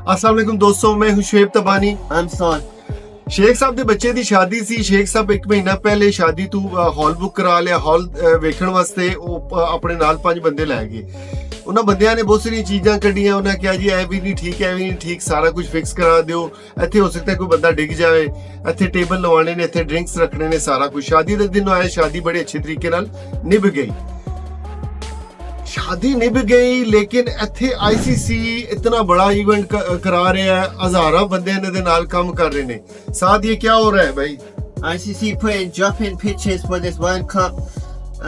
अस्सलाम वालेकुम दोस्तों, मैं हूं शुएब तबानी। I'm Son. शेख साहब ਦੇ ਬੱਚੇ ਦੀ ਸ਼ਾਦੀ ਸੀ। ਸ਼ੇਖ ਸਾਹਿਬ ਇੱਕ ਮਹੀਨਾ ਪਹਿਲੇ ਸ਼ਾਦੀ ਤੋਂ ਹਾਲ ਬੁੱਕ ਕਰਾ ਲਿਆ। ਹਾਲ ਵੇਖਣ ਵਾਸਤੇ ਉਹ ਆਪਣੇ ਨਾਲ 5 ਬੰਦੇ ਲੈ ਗਏ। ਉਹਨਾਂ ਬੰਦਿਆਂ ਨੇ ਬਹੁਤ ਸਾਰੀਆਂ ਚੀਜ਼ਾਂ ਕੱਢੀਆਂ। ਉਹਨਾਂ ਕਿਹਾ ਜੀ ਇਹ ਵੀ ਨਹੀਂ ਠੀਕ, ਇਹ ਵੀ ਨਹੀਂ ਠੀਕ, ਸਾਰਾ ਕੁਝ ਫਿਕਸ ਕਰਾ ਦਿਓ। ਇੱਥੇ ਹੋ ਸਕਦਾ ਕੋਈ ਬੰਦਾ ਡਿੱਗ ਜਾਵੇ, ਇੱਥੇ ਟੇਬਲ ਲਵਾਉਣੇ ਨੇ, ਇੱਥੇ ਡਰਿੰਕਸ ਰੱਖਣੇ ਨੇ, ਸਾਰਾ ਕੁਝ। ਸ਼ਾਦੀ ਦੇ ਦਿਨ ਆਇਆ, ਸ਼ਾਦੀ ਬੜੇ ਅੱਛੇ ਤਰੀਕੇ ਨਾਲ ਨਿਭ ਗਈ। शादी निभ गई, लेकिन इत्थे आईसीसी इतना बड़ा इवेंट करा रहा है, हजारा बंदे इन्हां दे नाल काम कर रहे ने। साथ ये क्या हो रहा है भाई? ICC putting drop-in pitches for this World Cup.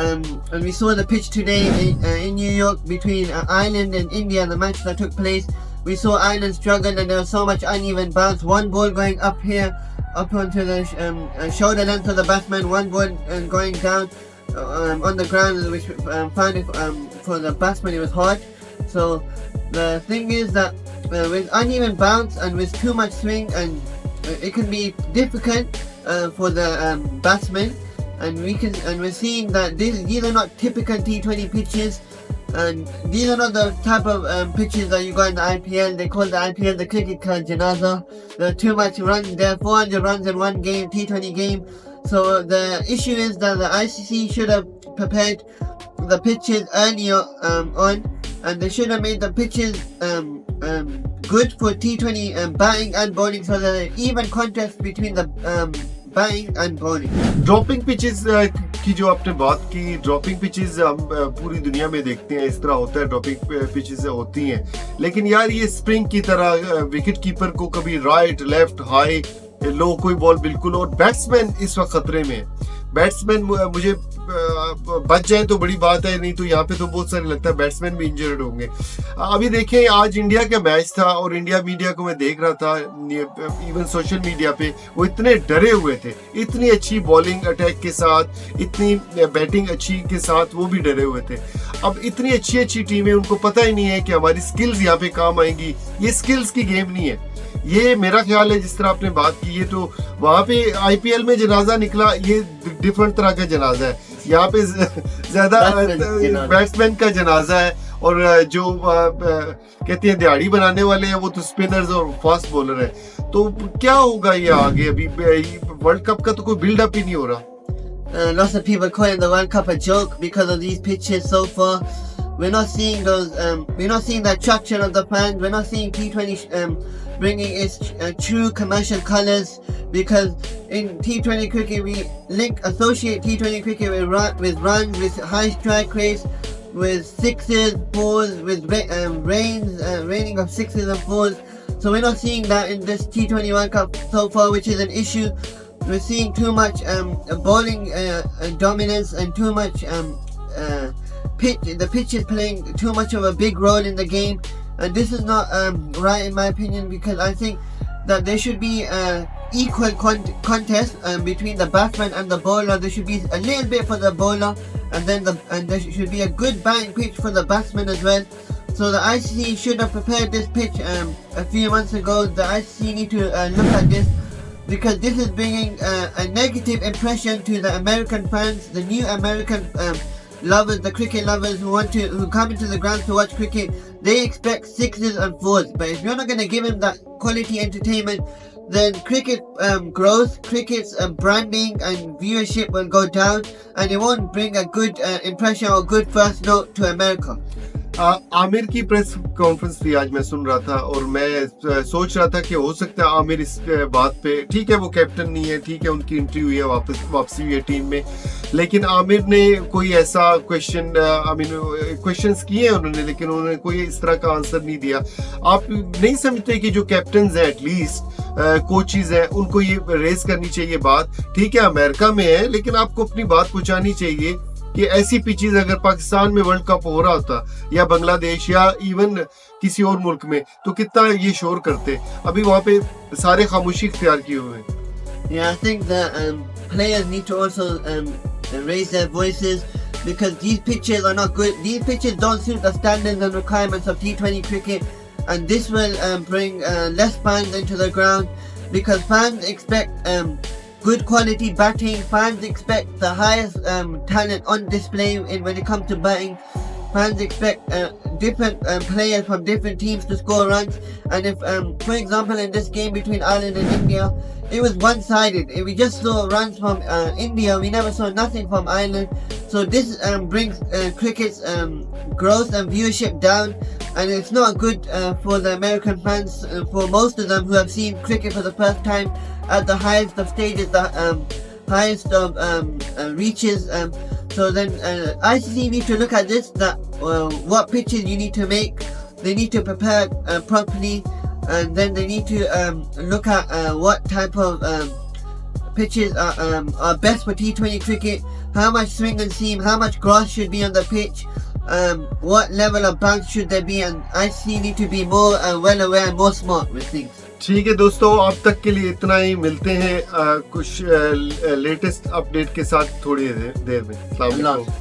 And we saw the pitch today in New York between Ireland and India, the match that took place. We saw Ireland struggle and there was so much uneven bounce. One ball going up here, up onto the shoulder length of the batsman, one ball going down on the ground, which found it for the batsman it was hard. So the thing is that with uneven bounce and with too much swing, and it can be difficult for the batsman, and we're seeing that these are not typical T20 pitches, and these are not the type of pitches that you got in the IPL. They call the IPL the cricket ka janaza. There are too much runs there, 400 runs in one game, T20 game. So the issue is that the ICC should have prepared the pitches earlier on, and they should have made the pitches good for T20 batting and bowling, so that an even contest between the batting and bowling. Dropping pitches की जो आपने बात की, dropping pitches हम पूरी दुनिया में देखते हैं, इस तरह होता है, ड्रॉपिंग पिचेस होती हैं। लेकिन यार ये स्प्रिंग की तरह विकेट कीपर को कभी राइट लेफ्ट हाई लो कोई बॉल बिल्कुल, और बैट्समैन इस वक्त खतरे में है। बैट्समैन मुझे बच जाए तो बड़ी बात है, नहीं तो यहाँ पे तो बहुत सारे लगता है बैट्समैन भी इंजर्ड होंगे। अभी देखें, आज इंडिया का मैच था और इंडिया मीडिया को मैं देख रहा था, इवन सोशल मीडिया पे, वो इतने डरे हुए थे। इतनी अच्छी बॉलिंग अटैक के साथ, इतनी बैटिंग अच्छी के साथ वो भी डरे हुए थे। अब इतनी अच्छी अच्छी टीमें, उनको पता ही नहीं है कि हमारी स्किल्स यहाँ पे काम आएंगी। ये स्किल्स की गेम नहीं है। ये मेरा ख्याल है, जिस तरह आपने बात की, ये तो वहाँ पे आईपीएल में जनाजा निकला, ये डिफरेंट तरह का जनाजा है। यहाँ पे ज्यादा बैट्समैन का जनाजा है, और जो कहते हैं दिहाड़ी बनाने वाले हैं वो तो स्पिनर्स और फास्ट बॉलर है। तो क्या होगा ये आगे? अभी वर्ल्ड कप का तो कोई बिल्डअप ही नहीं हो रहा। Lots of people calling the World Cup a joke because of these pitches so far. We're not seeing those. We're not seeing the attraction of the fans. We're not seeing T20 bringing its true commercial colours, because in T20 cricket we associate T20 cricket with runs, with high strike rates, with sixes, fours, with raining of sixes and fours. So we're not seeing that in this T20 World Cup so far, which is an issue. We're seeing too much bowling dominance and too much pitch. The pitch is playing too much of a big role in the game, and this is not right in my opinion, because I think that there should be equal contest between the batsman and the bowler. There should be a little bit for the bowler, and there should be a good batting pitch for the batsman as well. So the ICC should have prepared this pitch a few months ago. The ICC need to look at this, because this is bringing a negative impression to the American fans, the new American lovers, the cricket lovers who come into the ground to watch cricket. They expect sixes and fours, but if you're not going to give them that quality entertainment, then cricket growth, cricket's branding and viewership will go down, and it won't bring a good impression or good first note to America. Aamir की press conference थी आज, मैं सुन रहा था, और मैं सोच रहा था कि हो सकता है आमिर इस बात पे, ठीक है वो कैप्टन नहीं है, ठीक है उनकी एंट्री हुई है, वापसी हुई है टीम में, लेकिन आमिर ने कोई ऐसा क्वेश्चंस किए उन्होंने, लेकिन उन्होंने कोई इस तरह का आंसर नहीं दिया। आप नहीं समझते कि जो कैप्टन हैं, एटलीस्ट कोचेज हैं, उनको ये रेज करनी चाहिए बात? ठीक है अमेरिका में है, लेकिन आपको अपनी बात पहुंचानी चाहिए कि ऐसी पिचेस अगर पाकिस्तान में वर्ल्ड कप हो रहा होता, या बांग्लादेश, या इवन किसी और मुल्क में, तो कितना ये शोर करते। अभी वहाँ पे सारे खामोशी इख्तियार किए हुए हैं। Yeah, I think that players need to also raise their voices, because these pitches are not good. These pitches don't suit the standards and requirements of T20 cricket, and this will bring less fans into the ground, because fans expect good quality batting. Fans expect the highest talent on display when it comes to batting. fans expect different players from different teams to score runs. And if, for example, in this game between Ireland and India, it was one-sided. If we just saw runs from India, we never saw nothing from Ireland. So this brings cricket's growth and viewership down, and it's not good for the American fans, for most of them who have seen cricket for the first time at the highest of stages, the highest of reaches. So then ICC need to look at this, that what pitches you need to make. They need to prepare properly, and then they need to look at what type of pitches are best for T20 cricket, how much swing and seam, how much grass should be on the pitch, what level of bounce should there be, and ICC need to be more well aware and more smart with things. ठीक है दोस्तों, अब तक के लिए इतना ही। मिलते हैं कुछ लेटेस्ट अपडेट के साथ थोड़ी देर में। अस्सलाम वालेकुम।